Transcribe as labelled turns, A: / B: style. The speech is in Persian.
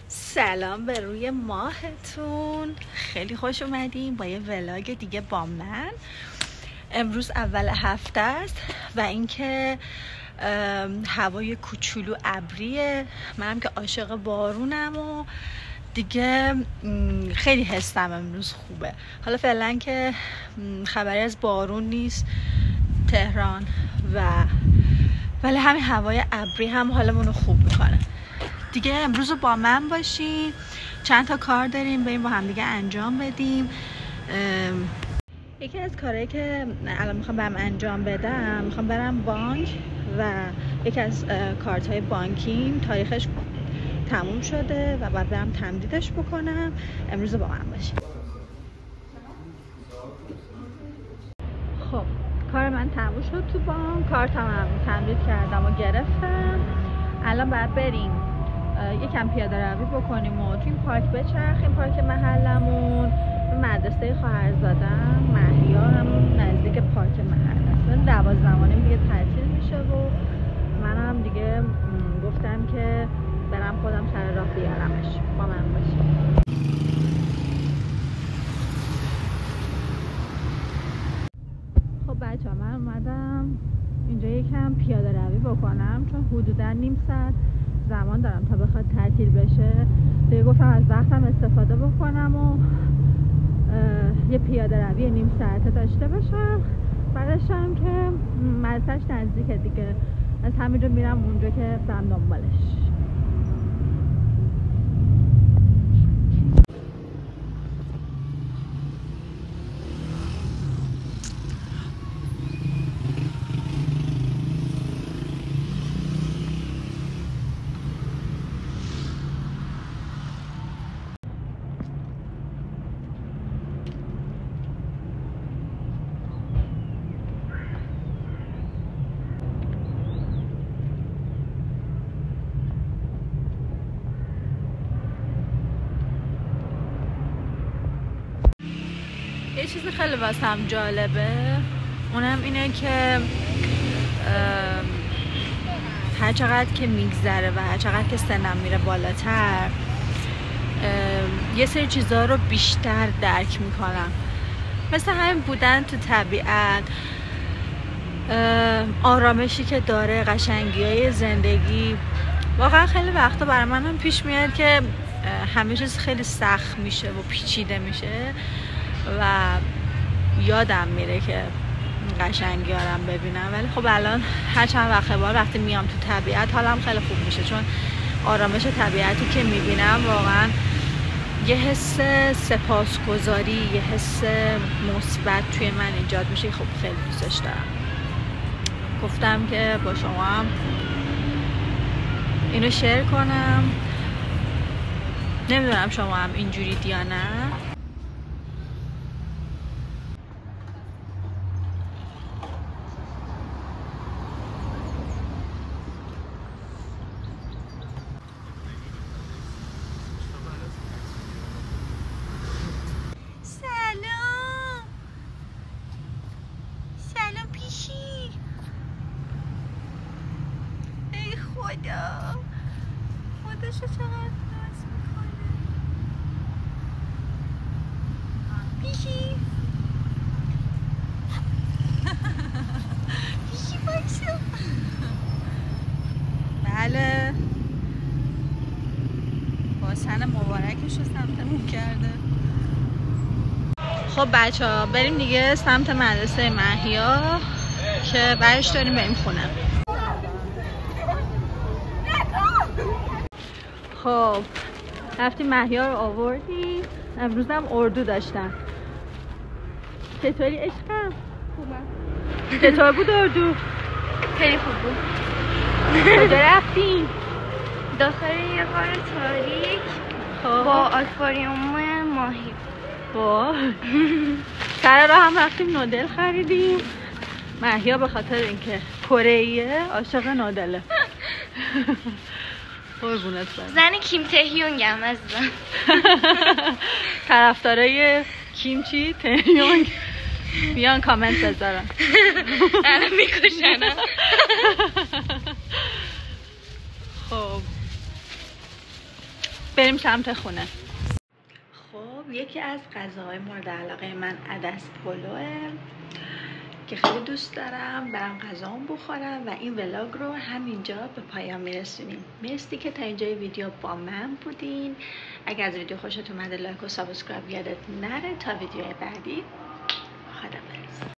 A: سلام به روی ماهتون، خیلی خوش اومدیم با یه ولاگ دیگه با من. امروز اول هفته است و اینکه هوای کوچولو ابریه. منم که عاشق بارونم و دیگه خیلی حسم امروز خوبه. حالا فعلا که خبری از بارون نیست تهران ولی همین هوای ابری هم حالمون رو خوب میکنه دیگه. امروز با من باشین، چند تا کار داریم بریم با هم دیگه انجام بدیم. یکی از کارهایی که الان میخوام برم انجام بدم، میخوام برم بانک و یکی از کارت های بانکیم تاریخش تموم شده و باید برم تمدیدش بکنم. امروز با من باشین. خب کار من تموم شد تو بانک، کارتم هم تمدید کردم و گرفتم. الان باید بریم یکم پیاده روی بکنیم و توی این پارک بچرخیم، پارک محلمون. مدرسه خواهرزادم مهیار همون نزدیک پارک محل است. 12 دیگه تعطیل میشه و منم دیگه گفتم که برم خودم سر راه بیارمش. با من باشیم. خب بچه‌ها من اومدم اینجا یکم پیاده روی بکنم چون حدودا نیم ساعت زمان دارم تا بخواد تعطیل بشه. دیگه گفتم از وقتم استفاده بکنم و یه پیاده روی نیم ساعته داشته باشم. بعدش هم که مدرسه‌اش نزدیکه دیگه، از همینجا میرم اونجا که برم دنبالش. یه چیزی خیلی واسم جالبه، اونم اینه که هر چقدر که میگذره و هر چقدر که سنم میره بالاتر یه سری چیزها رو بیشتر درک میکنم، مثل همین بودن تو طبیعت، آرامشی که داره، قشنگی‌های زندگی. واقعا خیلی وقتا برای من هم پیش میاد که همه چیز خیلی سخت میشه و پیچیده میشه و یادم میره که قشنگی هارم ببینم، ولی خب الان هر چند وقتی میام تو طبیعت حالم خیلی خوب میشه، چون آرامش طبیعتی که میبینم واقعا یه حس سپاسگزاری، یه حس مثبت توی من ایجاد میشه. خب خیلی دوستش دارم. گفتم که با شما هم اینو شیر کنم. نمیدونم شما هم اینجورید یا نه. خودشو چقدر ناز میکنه. پیشی پیشی بایسا. بله باسن مبارکش رو سمتمون کرده. خب بچه ها بریم دیگه سمت مدرسه مهیار که برش داریم بریم خونه. خب رفتیم مهیار رو آوردیم. امروز هم اردو داشتن. چطوری عشقم؟ خوبم. چطور بود اردو؟
B: خیلی خوب بود.
A: کجا رفتیم؟
B: داخل یه غار تاریک با آکواریوم ماهی.
A: سر راه هم رفتیم نودل خریدیم. مهیار به خاطر اینکه کره‌ایه عاشق نودله. قربونت برم.
B: زن کیم تهیونگ هم عزیزم.
A: طرفدارای کیمچی تهیونگ بیان کامنت بذارن.
B: الان میکشنم.
A: خب بریم سمت خونه. خب یکی از غذاهای مورد علاقه من عدس پلوه که خیلی دوست دارم برام غذام بخورم و این ولاگ رو همینجا به پایان میرسونیم. مرسی که تا اینجای ویدیو با من بودین. اگر از ویدیو خوشتون اومده لایک و سابسکرایب یادت نره. تا ویدیوهای بعدی، خداحافظ.